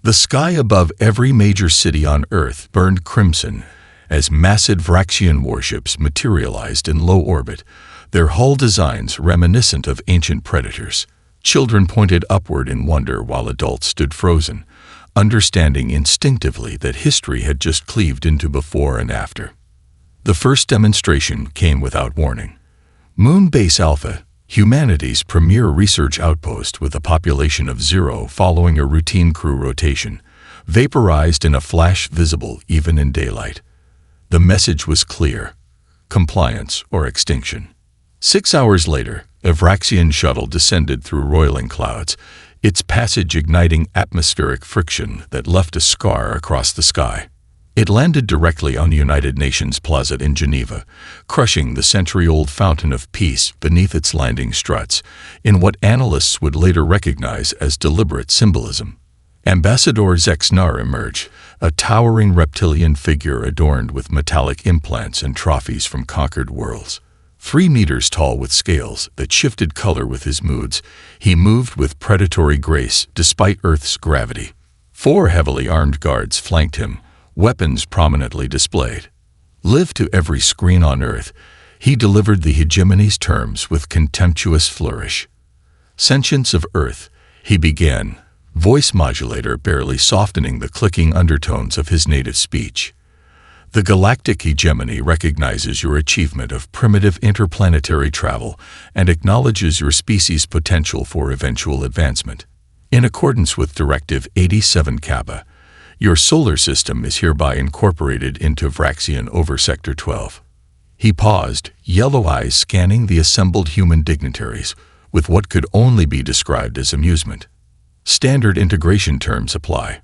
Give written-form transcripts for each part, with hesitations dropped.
The sky above every major city on Earth burned crimson as massive Vraxian warships materialized in low orbit, their hull designs reminiscent of ancient predators. Children pointed upward in wonder while adults stood frozen, understanding instinctively that history had just cleaved into before and after. The first demonstration came without warning. Moon Base Alpha, humanity's premier research outpost with a population of 0 following a routine crew rotation, vaporized in a flash visible even in daylight. The message was clear: compliance or extinction. 6 hours later, a Vraxian shuttle descended through roiling clouds, its passage igniting atmospheric friction that left a scar across the sky. It landed directly on the United Nations Plaza in Geneva, crushing the century-old fountain of peace beneath its landing struts, in what analysts would later recognize as deliberate symbolism. Ambassador Zexnar emerged, a towering reptilian figure adorned with metallic implants and trophies from conquered worlds. 3 meters tall with scales that shifted color with his moods, he moved with predatory grace despite Earth's gravity. 4 heavily armed guards flanked him, weapons prominently displayed. Live to every screen on Earth, he delivered the hegemony's terms with contemptuous flourish. Sentience of Earth, he began, voice modulator barely softening the clicking undertones of his native speech. The Galactic hegemony recognizes your achievement of primitive interplanetary travel and acknowledges your species' potential for eventual advancement. In accordance with Directive 87 Kappa, your solar system is hereby incorporated into Vraxian over Sector 12. He paused, yellow eyes scanning the assembled human dignitaries with what could only be described as amusement. Standard integration terms apply.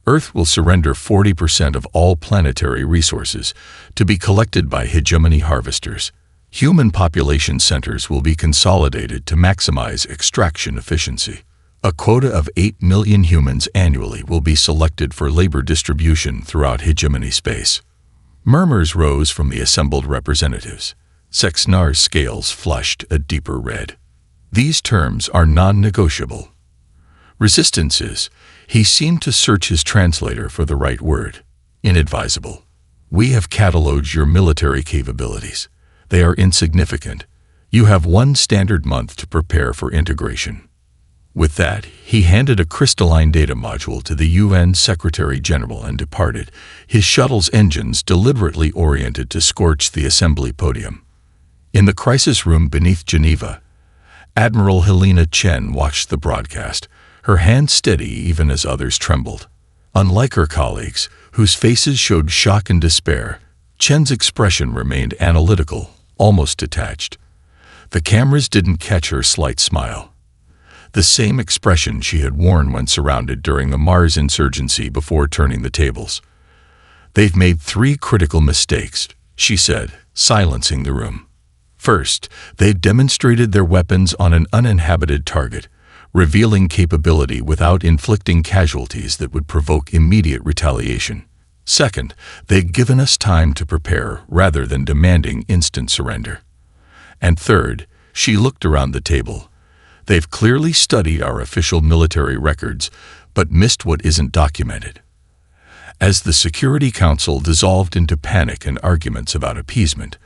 Earth will surrender 40% of all planetary resources to be collected by hegemony harvesters. Human population centers will be consolidated to maximize extraction efficiency. A quota of 8 million humans annually will be selected for labor distribution throughout hegemony space. Murmurs rose from the assembled representatives. Zexnar's scales flushed a deeper red. These terms are non-negotiable. Resistance is, he seemed to search his translator for the right word, inadvisable. We have catalogued your military capabilities. They are insignificant. You have 1 standard month to prepare for integration. With that, he handed a crystalline data module to the UN Secretary-General and departed, his shuttle's engines deliberately oriented to scorch the assembly podium. In the crisis room beneath Geneva, Admiral Helena Chen watched the broadcast, her hand steady even as others trembled. Unlike her colleagues, whose faces showed shock and despair, Chen's expression remained analytical, almost detached. The cameras didn't catch her slight smile. The same expression she had worn when surrounded during the Mars insurgency before turning the tables. They've made 3 critical mistakes, she said, silencing the room. First, they've demonstrated their weapons on an uninhabited target, revealing capability without inflicting casualties that would provoke immediate retaliation. Second, they've given us time to prepare rather than demanding instant surrender. And third, she looked around the table. They've clearly studied our official military records, but missed what isn't documented. As the Security Council dissolved into panic and arguments about appeasement,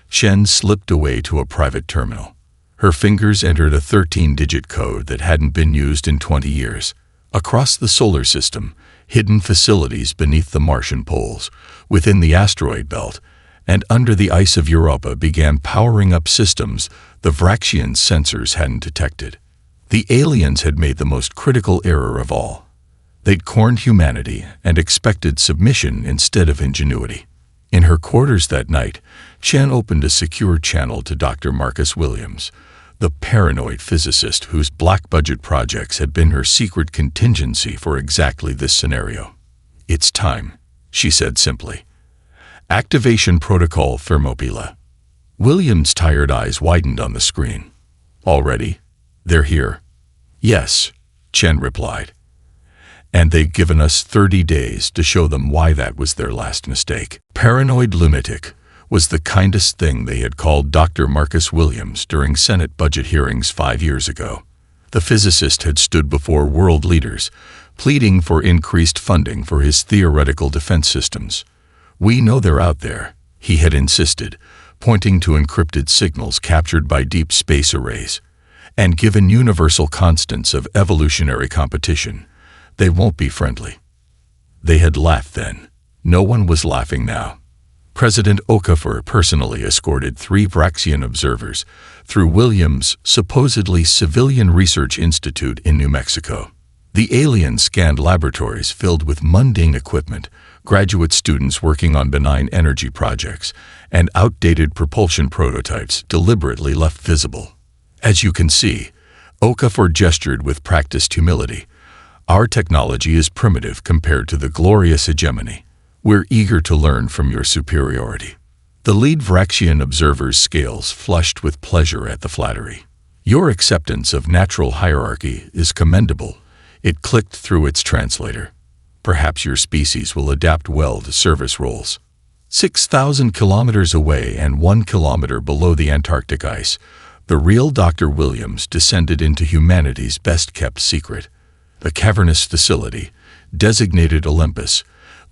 Chen slipped away to a private terminal. Her fingers entered a 13-digit code that hadn't been used in 20 years. Across the solar system, hidden facilities beneath the Martian poles, within the asteroid belt, and under the ice of Europa began powering up systems the Vraxian sensors hadn't detected. The aliens had made the most critical error of all. They'd cornered humanity and expected submission instead of ingenuity. In her quarters that night, Chen opened a secure channel to Dr. Marcus Williams, the paranoid physicist whose black-budget projects had been her secret contingency for exactly this scenario. "It's time," she said simply. "Activation Protocol Thermopylae." Williams' tired eyes widened on the screen. "Already? They're here?" "Yes," Chen replied. "And they've given us 30 days to show them why that was their last mistake." Paranoid lunatic was the kindest thing they had called Dr. Marcus Williams during Senate budget hearings 5 years ago. The physicist had stood before world leaders, pleading for increased funding for his theoretical defense systems. "We know they're out there," he had insisted, pointing to encrypted signals captured by deep space arrays. "And given universal constants of evolutionary competition, they won't be friendly." They had laughed then. No one was laughing now. President Okafor personally escorted 3 Vraxian observers through Williams' supposedly civilian research institute in New Mexico. The aliens scanned laboratories filled with mundane equipment, graduate students working on benign energy projects, and outdated propulsion prototypes deliberately left visible. "As you can see," Okafor gestured with practiced humility, "our technology is primitive compared to the glorious hegemony. We're eager to learn from your superiority." The lead Vraxian observer's scales flushed with pleasure at the flattery. "Your acceptance of natural hierarchy is commendable," it clicked through its translator. "Perhaps your species will adapt well to service roles." 6,000 kilometers away and 1 kilometer below the Antarctic ice, the real Dr. Williams descended into humanity's best-kept secret. The cavernous facility, designated Olympus,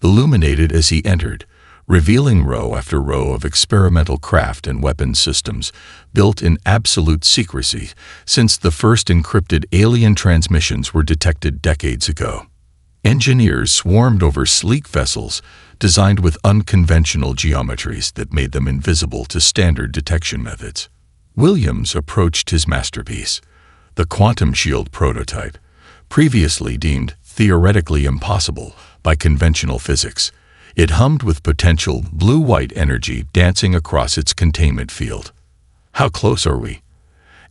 illuminated as he entered, revealing row after row of experimental craft and weapons systems built in absolute secrecy since the first encrypted alien transmissions were detected decades ago. Engineers swarmed over sleek vessels designed with unconventional geometries that made them invisible to standard detection methods. Williams approached his masterpiece, the quantum shield prototype, previously deemed theoretically impossible by conventional physics. It hummed with potential blue-white energy dancing across its containment field. "How close are we?"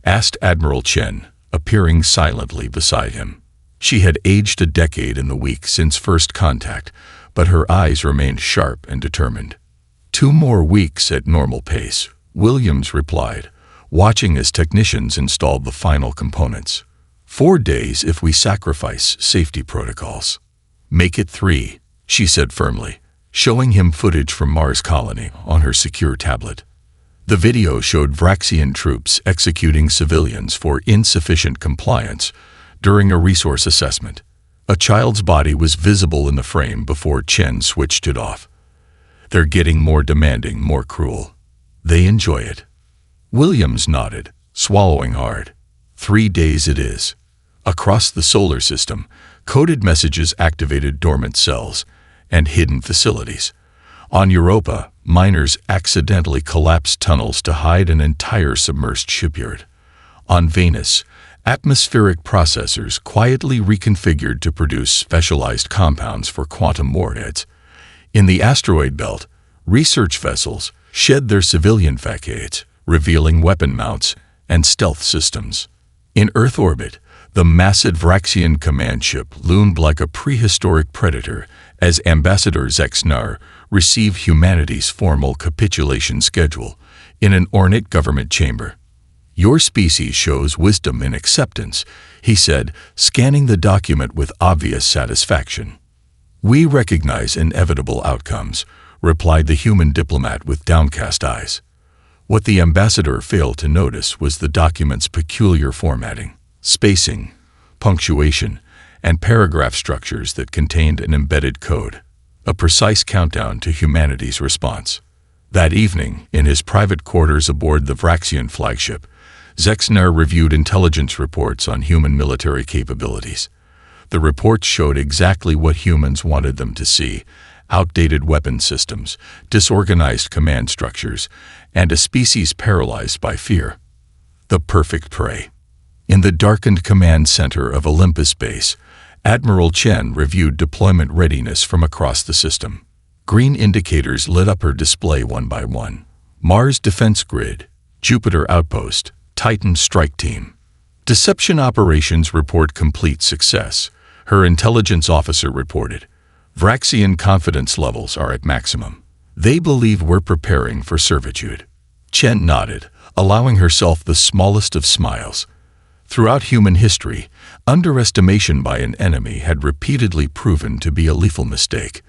asked Admiral Chen, appearing silently beside him. She had aged a decade in the week since first contact, but her eyes remained sharp and determined. "2 more weeks at normal pace," Williams replied, watching as technicians installed the final components. "4 days if we sacrifice safety protocols." "Make it 3, she said firmly, showing him footage from Mars Colony on her secure tablet. The video showed Vraxian troops executing civilians for insufficient compliance during a resource assessment. A child's body was visible in the frame before Chen switched it off. "They're getting more demanding, more cruel. They enjoy it." Williams nodded, swallowing hard. 3 days it is. Across the solar system, coded messages activated dormant cells and hidden facilities. On Europa, miners accidentally collapsed tunnels to hide an entire submerged shipyard. On Venus, atmospheric processors quietly reconfigured to produce specialized compounds for quantum warheads. In the asteroid belt, research vessels shed their civilian facades, revealing weapon mounts and stealth systems. In Earth orbit, the massive Vraxian command ship loomed like a prehistoric predator as Ambassador Zexnar received humanity's formal capitulation schedule in an ornate government chamber. "Your species shows wisdom in acceptance," he said, scanning the document with obvious satisfaction. "We recognize inevitable outcomes," replied the human diplomat with downcast eyes. What the ambassador failed to notice was the document's peculiar formatting, spacing, punctuation, and paragraph structures that contained an embedded code, a precise countdown to humanity's response. That evening, in his private quarters aboard the Vraxian flagship, Zexnar reviewed intelligence reports on human military capabilities. The reports showed exactly what humans wanted them to see: outdated weapon systems, disorganized command structures, and a species paralyzed by fear. The perfect prey. In the darkened command center of Olympus Base, Admiral Chen reviewed deployment readiness from across the system. Green indicators lit up her display one by one. Mars Defense Grid, Jupiter Outpost, Titan Strike Team. Deception operations report complete success, her intelligence officer reported. Vraxian confidence levels are at maximum. They believe we're preparing for servitude. Chen nodded, allowing herself the smallest of smiles. Throughout human history, underestimation by an enemy had repeatedly proven to be a lethal mistake.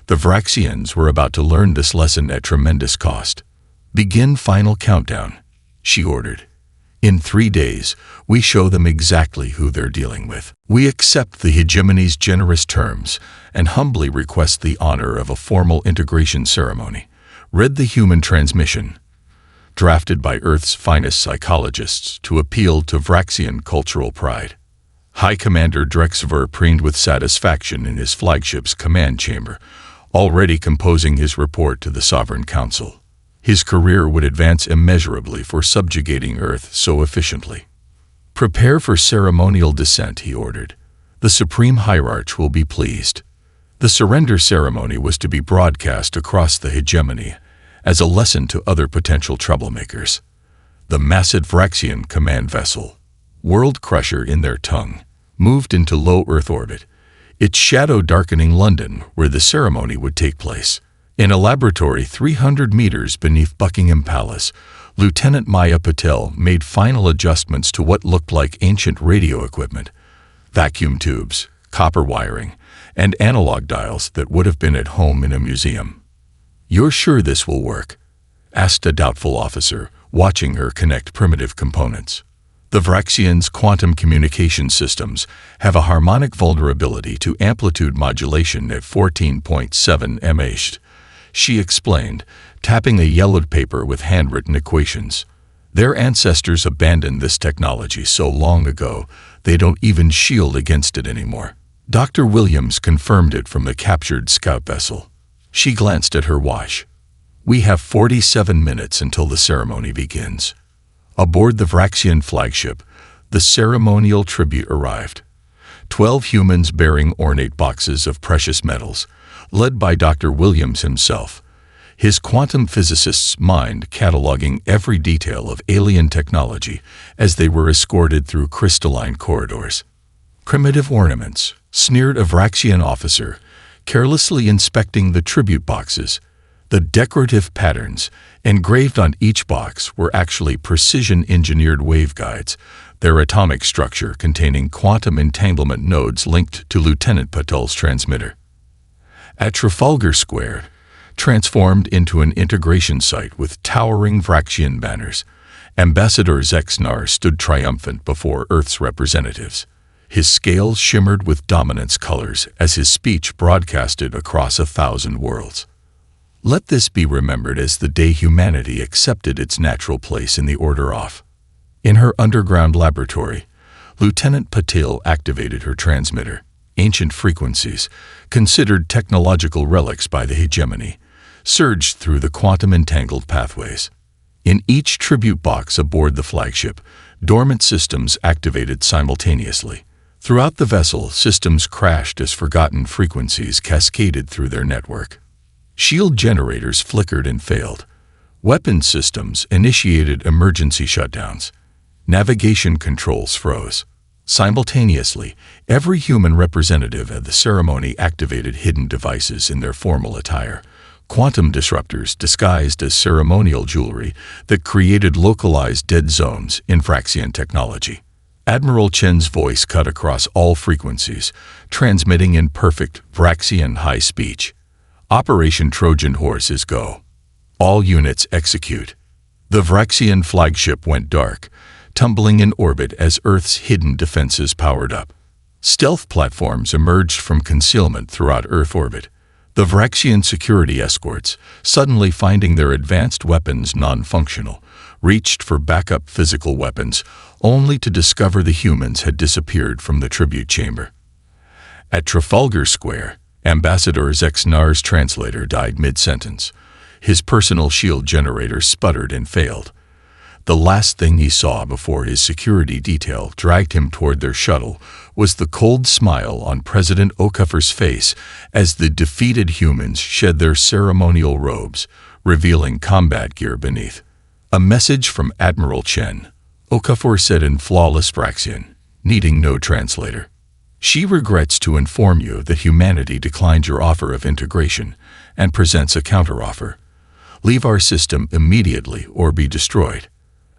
The Vraxians were about to learn this lesson at tremendous cost. "Begin final countdown," she ordered. In 3 days, we show them exactly who they're dealing with. We accept the hegemony's generous terms and humbly request the honor of a formal integration ceremony. Read the human transmission, drafted by Earth's finest psychologists to appeal to Vraxian cultural pride. High Commander Drexver preened with satisfaction in his flagship's command chamber, already composing his report to the Sovereign Council. His career would advance immeasurably for subjugating Earth so efficiently. "Prepare for ceremonial descent," he ordered. "The Supreme Hierarch will be pleased." The surrender ceremony was to be broadcast across the hegemony as a lesson to other potential troublemakers. The massive Vraxian command vessel, World Crusher in their tongue, moved into low Earth orbit, its shadow darkening London, where the ceremony would take place. In a laboratory 300 meters beneath Buckingham Palace, Lieutenant Maya Patel made final adjustments to what looked like ancient radio equipment, vacuum tubes, copper wiring, and analog dials that would have been at home in a museum. "You're sure this will work?" asked a doubtful officer, watching her connect primitive components. "The Vraxians' quantum communication systems have a harmonic vulnerability to amplitude modulation at 14.7 mH. She explained, tapping a yellowed paper with handwritten equations. "Their ancestors abandoned this technology so long ago, they don't even shield against it anymore." Dr. Williams confirmed it from the captured scout vessel. She glanced at her watch. "We have 47 minutes until the ceremony begins." Aboard the Vraxian flagship, the ceremonial tribute arrived. 12 humans bearing ornate boxes of precious metals, led by Dr. Williams himself, his quantum physicist's mind cataloging every detail of alien technology as they were escorted through crystalline corridors. "Primitive ornaments," sneered a Vraxian officer, carelessly inspecting the tribute boxes. The decorative patterns engraved on each box were actually precision-engineered waveguides, their atomic structure containing quantum entanglement nodes linked to Lieutenant Patel's transmitter. At Trafalgar Square, transformed into an integration site with towering Vraxian banners, Ambassador Zexnar stood triumphant before Earth's representatives. His scales shimmered with dominance colors as his speech broadcasted across 1,000 worlds. "Let this be remembered as the day humanity accepted its natural place in the Order of." In her underground laboratory, Lieutenant Patel activated her transmitter. Ancient frequencies, considered technological relics by the hegemony, surged through the quantum-entangled pathways. In each tribute box aboard the flagship, dormant systems activated simultaneously. Throughout the vessel, systems crashed as forgotten frequencies cascaded through their network. Shield generators flickered and failed. Weapons systems initiated emergency shutdowns. Navigation controls froze. Simultaneously, every human representative at the ceremony activated hidden devices in their formal attire, quantum disruptors disguised as ceremonial jewelry that created localized dead zones in Vraxian technology. Admiral Chen's voice cut across all frequencies, transmitting in perfect Vraxian high speech. "Operation Trojan Horse is go. All units execute." The Vraxian flagship went dark, tumbling in orbit as Earth's hidden defenses powered up. Stealth platforms emerged from concealment throughout Earth orbit. The Vraxian security escorts, suddenly finding their advanced weapons non-functional, reached for backup physical weapons, only to discover the humans had disappeared from the tribute chamber. At Trafalgar Square, Ambassador Zexnar's translator died mid-sentence. His personal shield generator sputtered and failed. The last thing he saw before his security detail dragged him toward their shuttle was the cold smile on President Okafor's face as the defeated humans shed their ceremonial robes, revealing combat gear beneath. "A message from Admiral Chen," Okafor said in flawless Vraxian, needing no translator. "She regrets to inform you that humanity declined your offer of integration and presents a counteroffer. Leave our system immediately or be destroyed."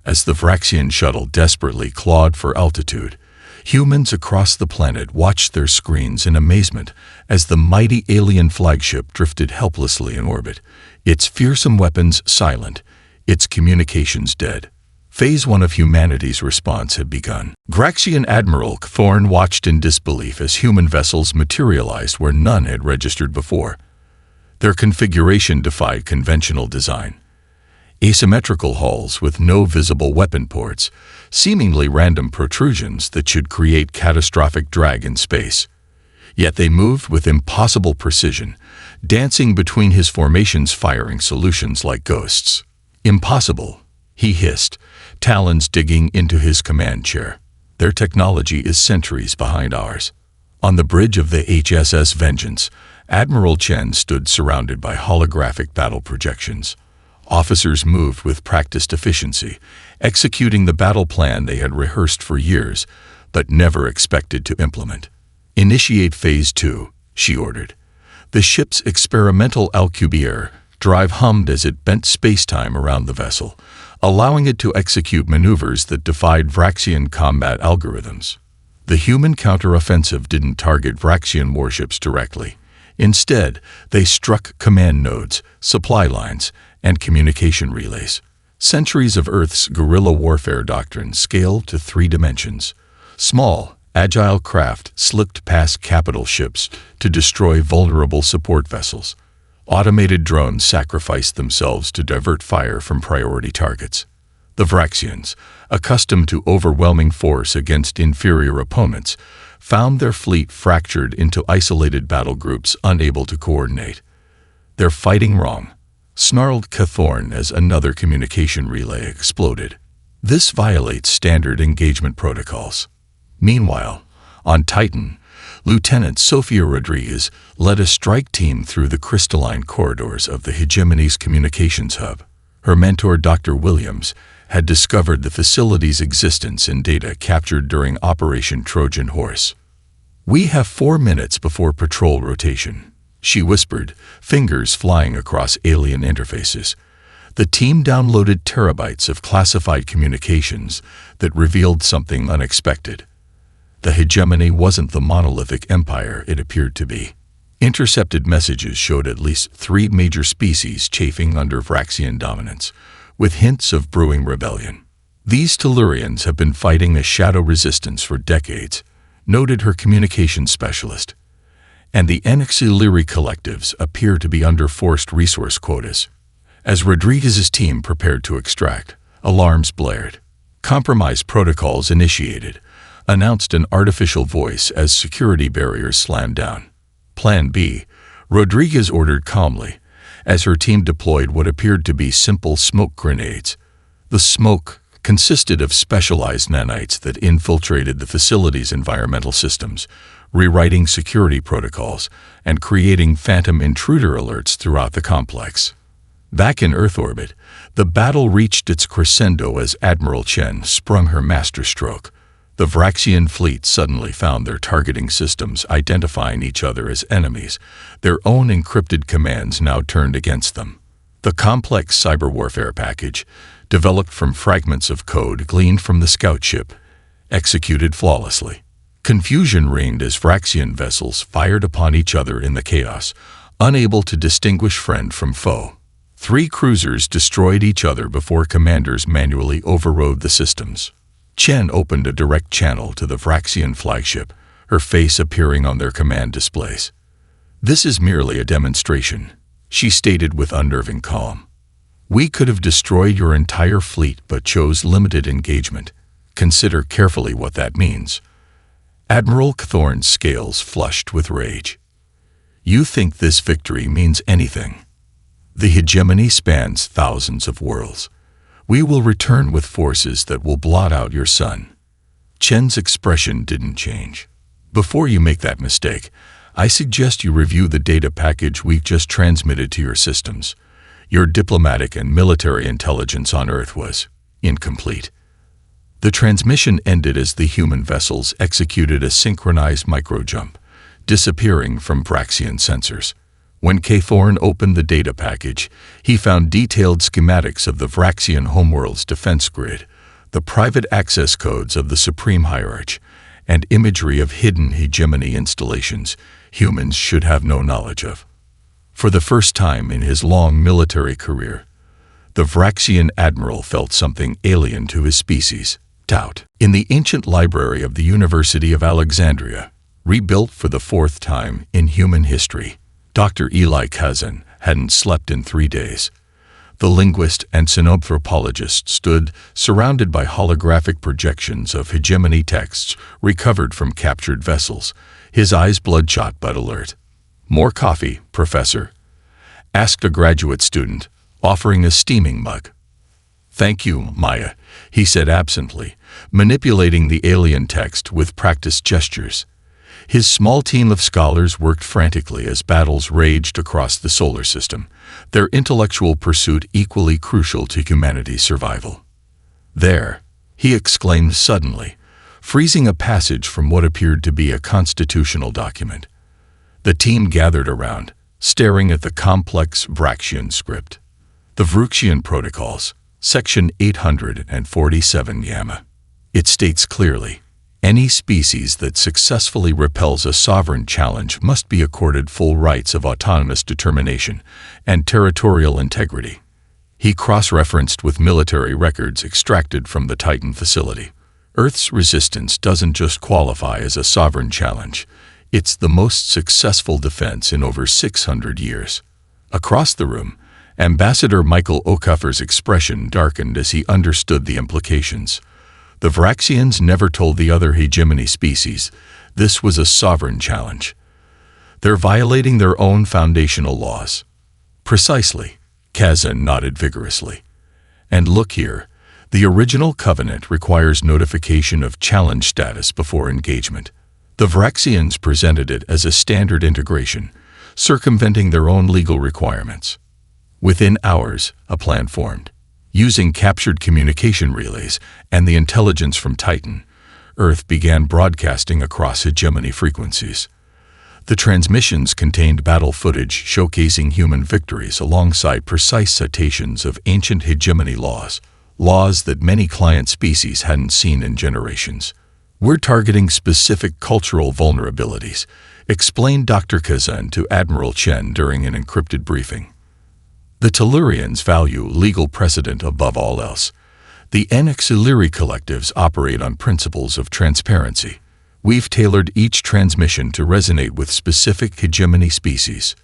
As the Vraxian shuttle desperately clawed for altitude, humans across the planet watched their screens in amazement as the mighty alien flagship drifted helplessly in orbit, its fearsome weapons silent, its communications dead. Phase 1 of humanity's response had begun. Vraxian Admiral Thorn watched in disbelief as human vessels materialized where none had registered before. Their configuration defied conventional design. Asymmetrical hulls with no visible weapon ports, seemingly random protrusions that should create catastrophic drag in space. Yet they moved with impossible precision, dancing between his formations, firing solutions like ghosts. "Impossible," he hissed, talons digging into his command chair. "Their technology is centuries behind ours." On the bridge of the HSS Vengeance, Admiral Chen stood surrounded by holographic battle projections. Officers moved with practiced efficiency, executing the battle plan they had rehearsed for years, but never expected to implement. "Initiate Phase 2, she ordered. The ship's experimental Alcubierre drive hummed as it bent spacetime around the vessel, allowing it to execute maneuvers that defied Vraxian combat algorithms. The human counteroffensive didn't target Vraxian warships directly. Instead, they struck command nodes, supply lines, and communication relays. Centuries of Earth's guerrilla warfare doctrine scaled to 3 dimensions. Small, agile craft slipped past capital ships to destroy vulnerable support vessels. Automated drones sacrificed themselves to divert fire from priority targets. The Vraxians, accustomed to overwhelming force against inferior opponents, found their fleet fractured into isolated battle groups unable to coordinate. "They're fighting wrong," snarled Cathorn as another communication relay exploded. "This violates standard engagement protocols." Meanwhile, on Titan, Lieutenant Sofia Rodriguez led a strike team through the crystalline corridors of the hegemony's communications hub. Her mentor, Dr. Williams, had discovered the facility's existence in data captured during Operation Trojan Horse. "We have 4 minutes before patrol rotation," she whispered, fingers flying across alien interfaces. The team downloaded terabytes of classified communications that revealed something unexpected. The hegemony wasn't the monolithic empire it appeared to be. Intercepted messages showed at least 3 major species chafing under Vraxian dominance, with hints of brewing rebellion. "These Tellurians have been fighting a shadow resistance for decades," noted her communications specialist. "And the Anaxiliri collectives appear to be under forced resource quotas." As Rodriguez's team prepared to extract, alarms blared. "Compromise protocols initiated," announced an artificial voice as security barriers slammed down. "Plan B," Rodriguez ordered calmly, as her team deployed what appeared to be simple smoke grenades. The smoke consisted of specialized nanites that infiltrated the facility's environmental systems, rewriting security protocols and creating phantom intruder alerts throughout the complex. Back in Earth orbit, the battle reached its crescendo as Admiral Chen sprung her masterstroke. The Vraxian fleet suddenly found their targeting systems identifying each other as enemies, their own encrypted commands now turned against them. The complex cyber warfare package, developed from fragments of code gleaned from the scout ship, executed flawlessly. Confusion reigned as Vraxian vessels fired upon each other in the chaos, unable to distinguish friend from foe. 3 cruisers destroyed each other before commanders manually overrode the systems. Chen opened a direct channel to the Vraxian flagship, her face appearing on their command displays. "This is merely a demonstration," she stated with unnerving calm. "We could have destroyed your entire fleet but chose limited engagement. Consider carefully what that means." Admiral Cathorn's scales flushed with rage. "You think this victory means anything? The hegemony spans thousands of worlds. We will return with forces that will blot out your sun." Chen's expression didn't change. "Before you make that mistake, I suggest you review the data package we've just transmitted to your systems. Your diplomatic and military intelligence on Earth was incomplete." The transmission ended as the human vessels executed a synchronized microjump, disappearing from Vraxian sensors. When Cathorn opened the data package, he found detailed schematics of the Vraxian homeworld's defense grid, the private access codes of the Supreme Hierarch, and imagery of hidden hegemony installations humans should have no knowledge of. For the first time in his long military career, the Vraxian admiral felt something alien to his species. Doubt. In the ancient library of the University of Alexandria, rebuilt for the fourth time in human history, Dr. Eli Kazan hadn't slept in 3 days. The linguist and synanthropologist stood surrounded by holographic projections of hegemony texts recovered from captured vessels, his eyes bloodshot but alert. "More coffee, Professor?" asked a graduate student, offering a steaming mug. "Thank you, Maya," he said absently, manipulating the alien text with practiced gestures. His small team of scholars worked frantically as battles raged across the solar system, their intellectual pursuit equally crucial to humanity's survival. "There," he exclaimed suddenly, freezing a passage from what appeared to be a constitutional document. The team gathered around, staring at the complex Vraxian script. The Vraxian Protocols, Section 847 Gamma. It states clearly, any species that successfully repels a sovereign challenge must be accorded full rights of autonomous determination and territorial integrity. He cross-referenced with military records extracted from the Titan facility. Earth's resistance doesn't just qualify as a sovereign challenge. It's the most successful defense in over 600 years. Across the room, Ambassador Michael Okafor's expression darkened as he understood the implications. The Vraxians never told the other hegemony species this was a sovereign challenge. They're violating their own foundational laws. Precisely, Kazan nodded vigorously. And look here, the original covenant requires notification of challenge status before engagement. The Vraxians presented it as a standard integration, circumventing their own legal requirements. Within hours, a plan formed. Using captured communication relays and the intelligence from Titan, Earth began broadcasting across hegemony frequencies. The transmissions contained battle footage showcasing human victories alongside precise citations of ancient hegemony laws that many client species hadn't seen in generations. "We're targeting specific cultural vulnerabilities," explained Dr. Kazan to Admiral Chen during an encrypted briefing. "The Tellurians value legal precedent above all else. The Anaxiliri collectives operate on principles of transparency. We've tailored each transmission to resonate with specific hegemony species."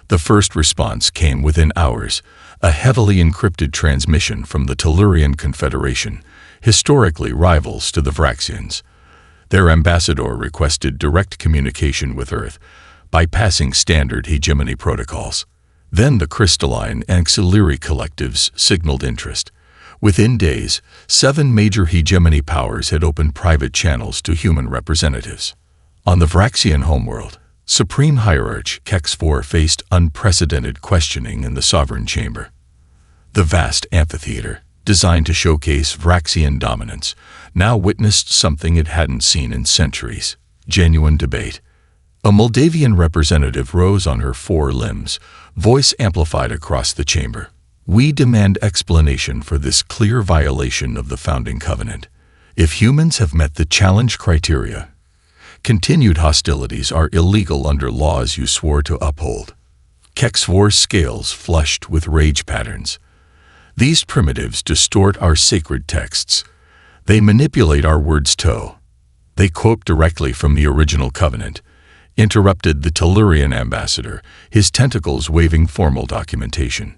The first response came within hours, a heavily encrypted transmission from the Tellurian Confederation, historically rivals to the Vraxians. Their ambassador requested direct communication with Earth, bypassing standard hegemony protocols. Then the crystalline Anaxiliri collectives signaled interest. Within days, 7 major hegemony powers had opened private channels to human representatives. On the Vraxian homeworld, Supreme Hierarch Kex-4 faced unprecedented questioning in the Sovereign Chamber. The vast amphitheater, designed to showcase Vraxian dominance, now witnessed something it hadn't seen in centuries: genuine debate. A Moldavian representative rose on her 4 limbs, voice amplified across the chamber. "We demand explanation for this clear violation of the founding covenant. If humans have met the challenge criteria, continued hostilities are illegal under laws you swore to uphold." Kex-4's scales flushed with rage patterns. "These primitives distort our sacred texts. They manipulate our words too. They quote directly from the original covenant," interrupted the Tellurian ambassador, his tentacles waving formal documentation.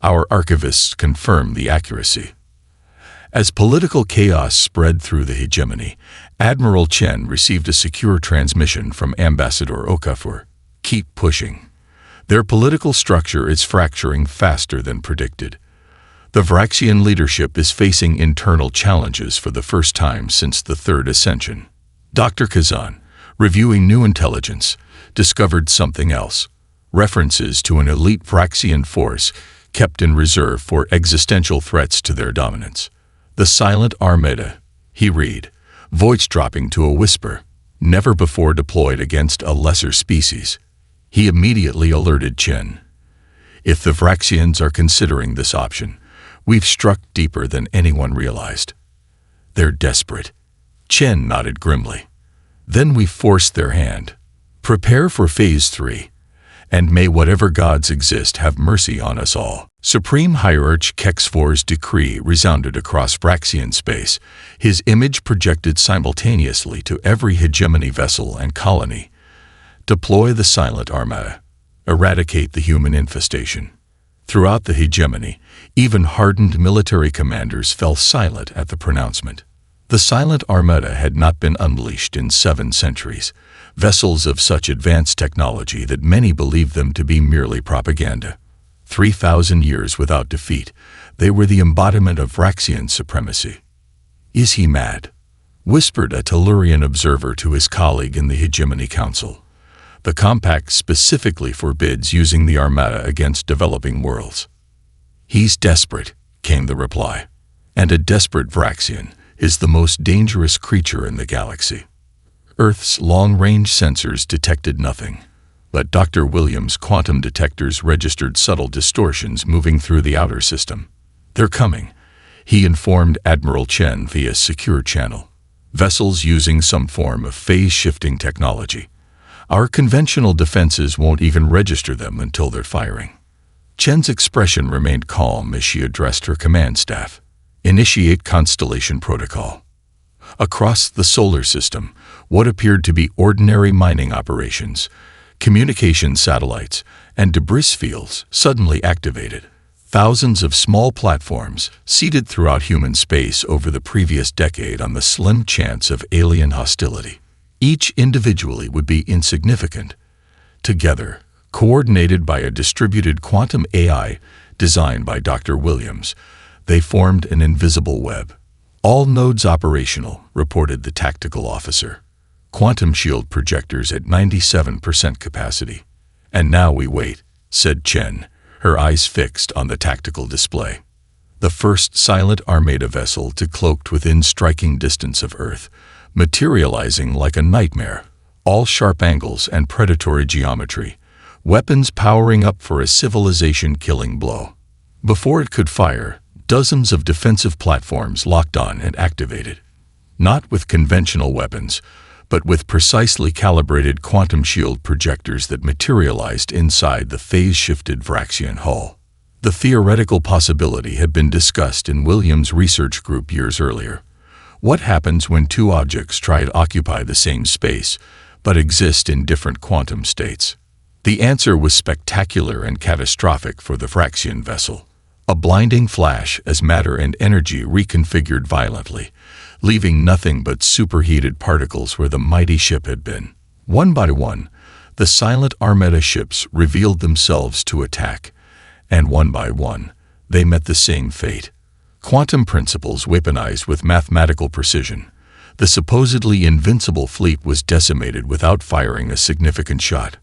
"Our archivists confirm the accuracy." As political chaos spread through the hegemony, Admiral Chen received a secure transmission from Ambassador Okafor. "Keep pushing. Their political structure is fracturing faster than predicted. The Vraxian leadership is facing internal challenges for the first time since the Third Ascension." Dr. Kazan, reviewing new intelligence, discovered something else: references to an elite Vraxian force kept in reserve for existential threats to their dominance. "The Silent Armada," he read, voice dropping to a whisper, "never before deployed against a lesser species." He immediately alerted Chen. "If the Vraxians are considering this option, we've struck deeper than anyone realized." "They're desperate." Chen nodded grimly. "Then we forced their hand. Prepare for Phase 3, and may whatever gods exist have mercy on us all." Supreme Hierarch Kex-4's decree resounded across Vraxian space, his image projected simultaneously to every hegemony vessel and colony. Deploy the Silent Armada. Eradicate the human infestation. Throughout the hegemony, even hardened military commanders fell silent at the pronouncement. The Silent Armada had not been unleashed in 7 centuries, vessels of such advanced technology that many believed them to be merely propaganda. 3,000 years without defeat, they were the embodiment of Vraxian supremacy. "Is he mad?" whispered a Tellurian observer to his colleague in the Hegemony Council. The compact specifically forbids using the Armada against developing worlds. "He's desperate," came the reply. "And a desperate Vraxian is the most dangerous creature in the galaxy." Earth's long-range sensors detected nothing, but Dr. Williams' quantum detectors registered subtle distortions moving through the outer system. "They're coming," he informed Admiral Chen via secure channel. "Vessels using some form of phase-shifting technology. Our conventional defenses won't even register them until they're firing." Chen's expression remained calm as she addressed her command staff. "Initiate Constellation Protocol." Across the solar system, what appeared to be ordinary mining operations, communication satellites, and debris fields suddenly activated. Thousands of small platforms, seeded throughout human space over the previous decade on the slim chance of alien hostility. Each individually would be insignificant. Together, coordinated by a distributed quantum AI designed by Dr. Williams, they formed an invisible web. "All nodes operational," reported the tactical officer. "Quantum shield projectors at 97% capacity." "And now we wait," said Chen, her eyes fixed on the tactical display. The first Silent Armada vessel to cloaked within striking distance of Earth, materializing like a nightmare, all sharp angles and predatory geometry, weapons powering up for a civilization-killing blow. Before it could fire, dozens of defensive platforms locked on and activated. Not with conventional weapons, but with precisely calibrated quantum shield projectors that materialized inside the phase-shifted Vraxian hull. The theoretical possibility had been discussed in Williams' research group years earlier. What happens when 2 objects try to occupy the same space, but exist in different quantum states? The answer was spectacular and catastrophic for the Vraxian vessel. A blinding flash as matter and energy reconfigured violently, leaving nothing but superheated particles where the mighty ship had been. One by one, the Silent Armada ships revealed themselves to attack, and one by one, they met the same fate. Quantum principles weaponized with mathematical precision, the supposedly invincible fleet was decimated without firing a significant shot.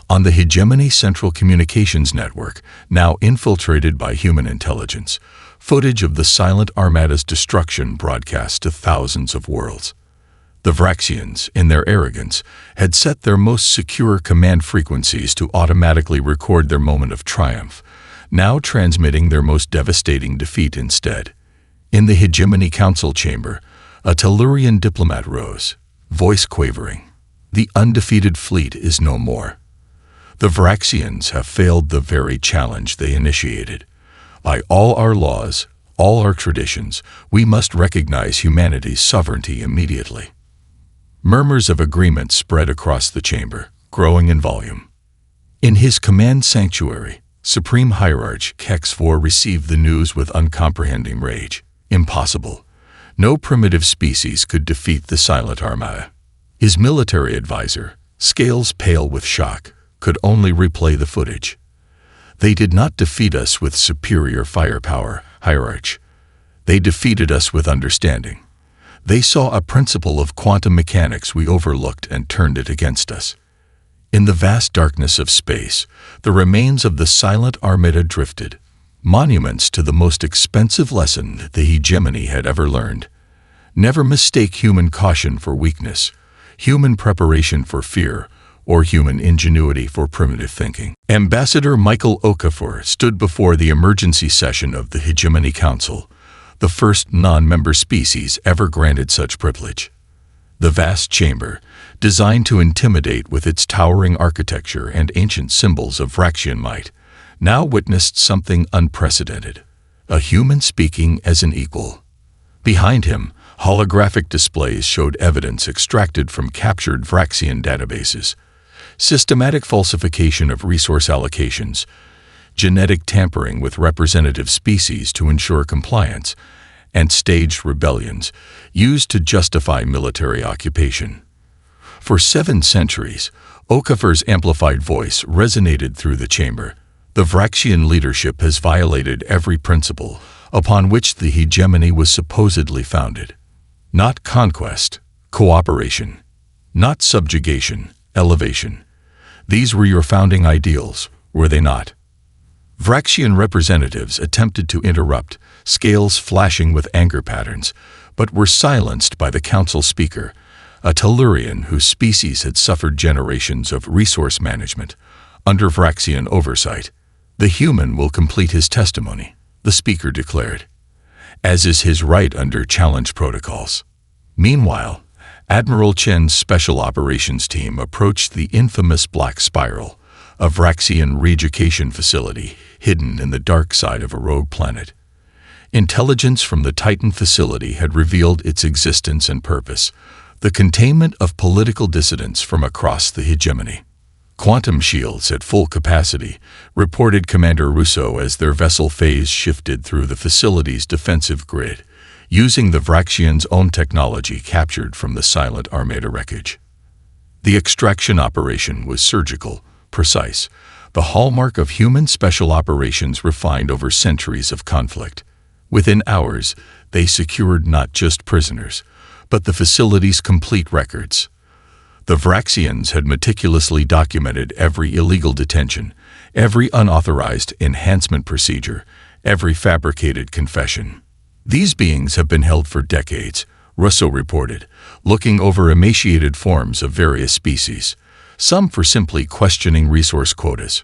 On the Hegemony Central Communications Network, now infiltrated by human intelligence, footage of the Silent Armada's destruction broadcast to thousands of worlds. The Vraxians, in their arrogance, had set their most secure command frequencies to automatically record their moment of triumph, now transmitting their most devastating defeat instead. In the Hegemony Council chamber, a Tellurian diplomat rose, voice quavering. "The undefeated fleet is no more. The Vraxians have failed the very challenge they initiated. By all our laws, all our traditions, we must recognize humanity's sovereignty immediately." Murmurs of agreement spread across the chamber, growing in volume. In his command sanctuary, Supreme Hierarch Kex-4 received the news with uncomprehending rage. Impossible. No primitive species could defeat the Silent Armada. His military advisor, scales pale with shock, could only replay the footage. "They did not defeat us with superior firepower, Hierarch. They defeated us with understanding. They saw a principle of quantum mechanics we overlooked and turned it against us." In the vast darkness of space, the remains of the Silent Armada drifted, monuments to the most expensive lesson the Hegemony had ever learned. Never mistake human caution for weakness, human preparation for fear, or human ingenuity for primitive thinking. Ambassador Michael Okafor stood before the emergency session of the Hegemony Council, the first non-member species ever granted such privilege. The vast chamber, designed to intimidate with its towering architecture and ancient symbols of Vraxian might, now witnessed something unprecedented, a human speaking as an equal. Behind him, holographic displays showed evidence extracted from captured Vraxian databases, systematic falsification of resource allocations, genetic tampering with representative species to ensure compliance, and staged rebellions used to justify military occupation. For 7 centuries, Okafor's amplified voice resonated through the chamber. The Vraxian leadership has violated every principle upon which the hegemony was supposedly founded. Not conquest, cooperation. Not subjugation, elevation. These were your founding ideals, were they not? Vraxian representatives attempted to interrupt, scales flashing with anger patterns, but were silenced by the council speaker, a Tellurian whose species had suffered generations of resource management. Under Vraxian oversight, the human will complete his testimony, the speaker declared, as is his right under challenge protocols. Meanwhile, Admiral Chen's Special Operations Team approached the infamous Black Spiral, a Vraxian re-education facility hidden in the dark side of a rogue planet. Intelligence from the Titan facility had revealed its existence and purpose, the containment of political dissidents from across the hegemony. Quantum shields at full capacity, reported Commander Russo as their vessel phase shifted through the facility's defensive grid, using the Vraxians' own technology captured from the silent Armada wreckage. The extraction operation was surgical, precise, the hallmark of human special operations refined over centuries of conflict. Within hours, they secured not just prisoners, but the facility's complete records. The Vraxians had meticulously documented every illegal detention, every unauthorized enhancement procedure, every fabricated confession. These beings have been held for decades, Russo reported, looking over emaciated forms of various species, some for simply questioning resource quotas.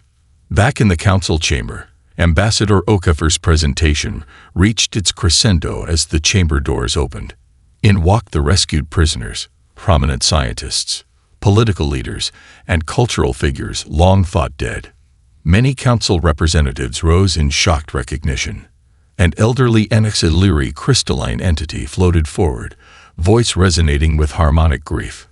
Back in the council chamber, Ambassador Okafor's presentation reached its crescendo as the chamber doors opened. In walked the rescued prisoners, prominent scientists, political leaders, and cultural figures long thought dead. Many council representatives rose in shocked recognition. An elderly Anaxiliri crystalline entity floated forward, voice resonating with harmonic grief.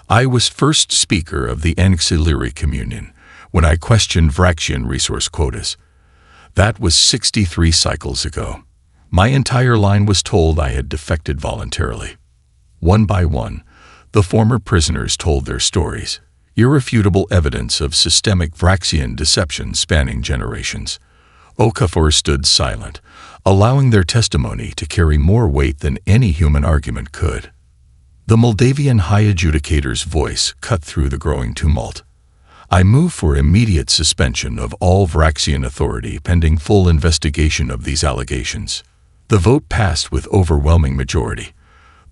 I was first speaker of the Anaxiliri communion when I questioned Vraxian resource quotas. That was 63 cycles ago. My entire line was told I had defected voluntarily. One by one, the former prisoners told their stories, irrefutable evidence of systemic Vraxian deception spanning generations. Okafor stood silent, allowing their testimony to carry more weight than any human argument could. The Moldavian High Adjudicator's voice cut through the growing tumult. I move for immediate suspension of all Vraxian authority pending full investigation of these allegations. The vote passed with overwhelming majority.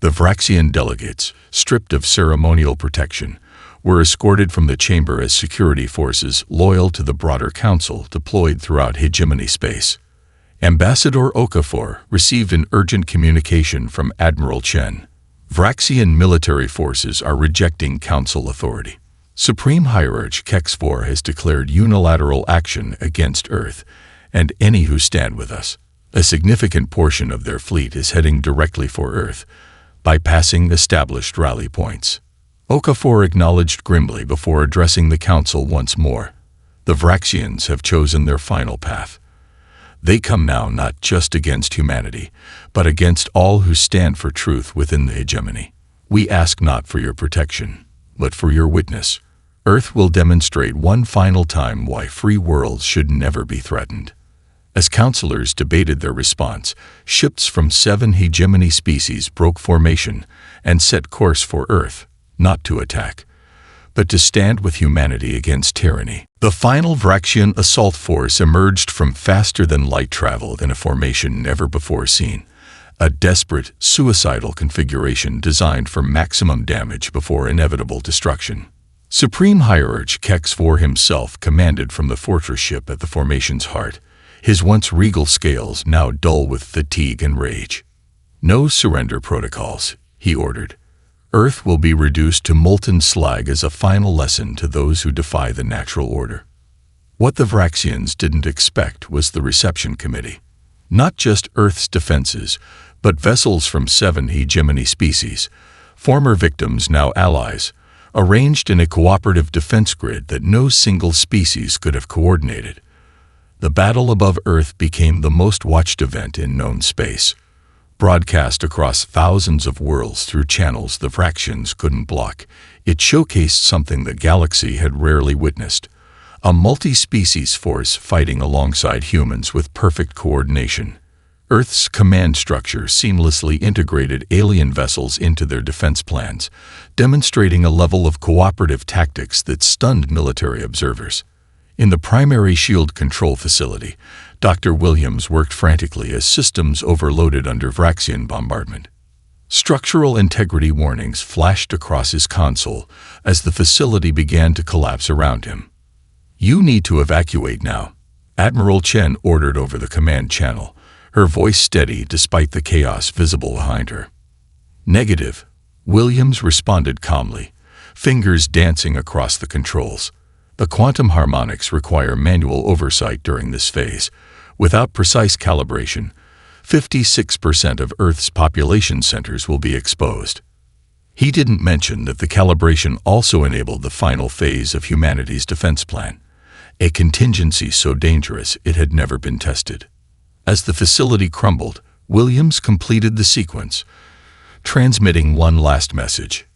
The Vraxian delegates, stripped of ceremonial protection, were escorted from the chamber as security forces loyal to the broader council deployed throughout hegemony space. Ambassador Okafor received an urgent communication from Admiral Chen. Vraxian military forces are rejecting council authority. Supreme Hierarch Kex4 has declared unilateral action against Earth and any who stand with us. A significant portion of their fleet is heading directly for Earth, bypassing established rally points. Okafor acknowledged grimly before addressing the council once more. The Vraxians have chosen their final path. They come now not just against humanity, but against all who stand for truth within the hegemony. We ask not for your protection, but for your witness. Earth will demonstrate one final time why free worlds should never be threatened. As counselors debated their response, ships from 7 hegemony species broke formation and set course for Earth, not to attack, but to stand with humanity against tyranny. The final Vraxian assault force emerged from faster-than-light travel in a formation never before seen, a desperate, suicidal configuration designed for maximum damage before inevitable destruction. Supreme Hierarch Kex4 himself commanded from the fortress ship at the formation's heart, his once regal scales now dull with fatigue and rage. No surrender protocols, he ordered. Earth will be reduced to molten slag as a final lesson to those who defy the natural order. What the Vraxians didn't expect was the reception committee. Not just Earth's defenses, but vessels from 7 hegemony species, former victims now allies, arranged in a cooperative defense grid that no single species could have coordinated. The battle above Earth became the most watched event in known space. Broadcast across thousands of worlds through channels the Vraxians couldn't block, it showcased something the galaxy had rarely witnessed: a multi-species force fighting alongside humans with perfect coordination. Earth's command structure seamlessly integrated alien vessels into their defense plans, demonstrating a level of cooperative tactics that stunned military observers. In the primary shield control facility, Dr. Williams worked frantically as systems overloaded under Vraxian bombardment. Structural integrity warnings flashed across his console as the facility began to collapse around him. "You need to evacuate now," Admiral Chen ordered over the command channel, her voice steady despite the chaos visible behind her. "Negative," Williams responded calmly, fingers dancing across the controls. The quantum harmonics require manual oversight during this phase. Without precise calibration, 56% of Earth's population centers will be exposed. He didn't mention that the calibration also enabled the final phase of humanity's defense plan, a contingency so dangerous it had never been tested. As the facility crumbled, Williams completed the sequence, transmitting one last message: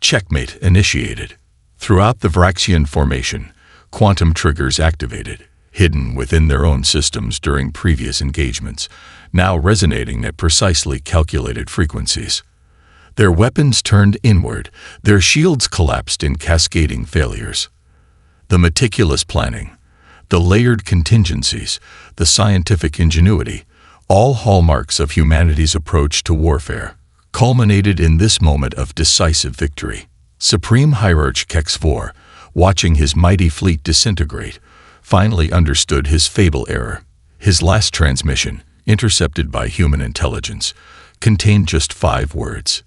"Checkmate initiated." Throughout the Vraxian formation, quantum triggers activated, hidden within their own systems during previous engagements, now resonating at precisely calculated frequencies. Their weapons turned inward, their shields collapsed in cascading failures. The meticulous planning, the layered contingencies, the scientific ingenuity, all hallmarks of humanity's approach to warfare, culminated in this moment of decisive victory. Supreme Hierarch Kex-4, watching his mighty fleet disintegrate, finally understood his fatal error. His last transmission, intercepted by human intelligence, contained just 5 words.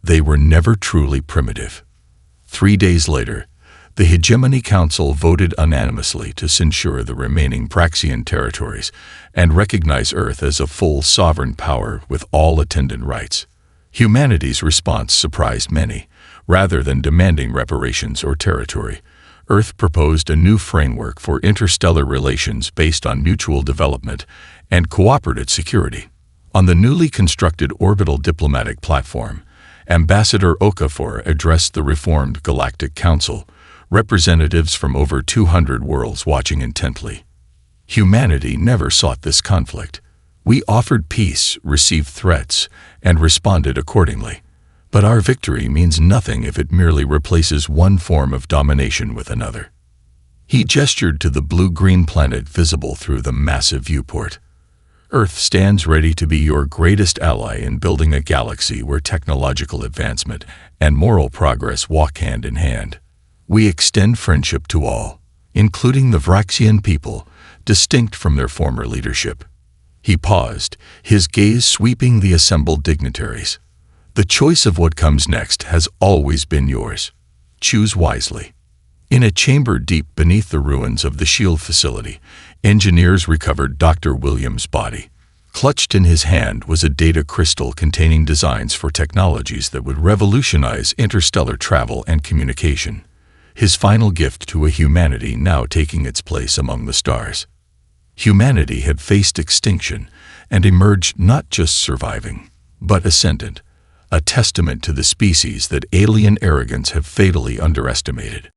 They were never truly primitive. 3 days later, the Hegemony Council voted unanimously to censure the remaining Vraxian territories and recognize Earth as a full sovereign power with all attendant rights. Humanity's response surprised many. Rather than demanding reparations or territory, Earth proposed a new framework for interstellar relations based on mutual development and cooperative security. On the newly constructed orbital diplomatic platform, Ambassador Okafor addressed the reformed Galactic Council, representatives from over 200 worlds watching intently. Humanity never sought this conflict. We offered peace, received threats, and responded accordingly. But our victory means nothing if it merely replaces one form of domination with another. He gestured to the blue-green planet visible through the massive viewport. Earth stands ready to be your greatest ally in building a galaxy where technological advancement and moral progress walk hand in hand. We extend friendship to all, including the Vraxian people, distinct from their former leadership. He paused, his gaze sweeping the assembled dignitaries. The choice of what comes next has always been yours. Choose wisely. In a chamber deep beneath the ruins of the shield facility, engineers recovered Dr. Williams' body. Clutched in his hand was a data crystal containing designs for technologies that would revolutionize interstellar travel and communication. His final gift to a humanity now taking its place among the stars. Humanity had faced extinction and emerged not just surviving, but ascendant, a testament to the species that alien arrogance have fatally underestimated.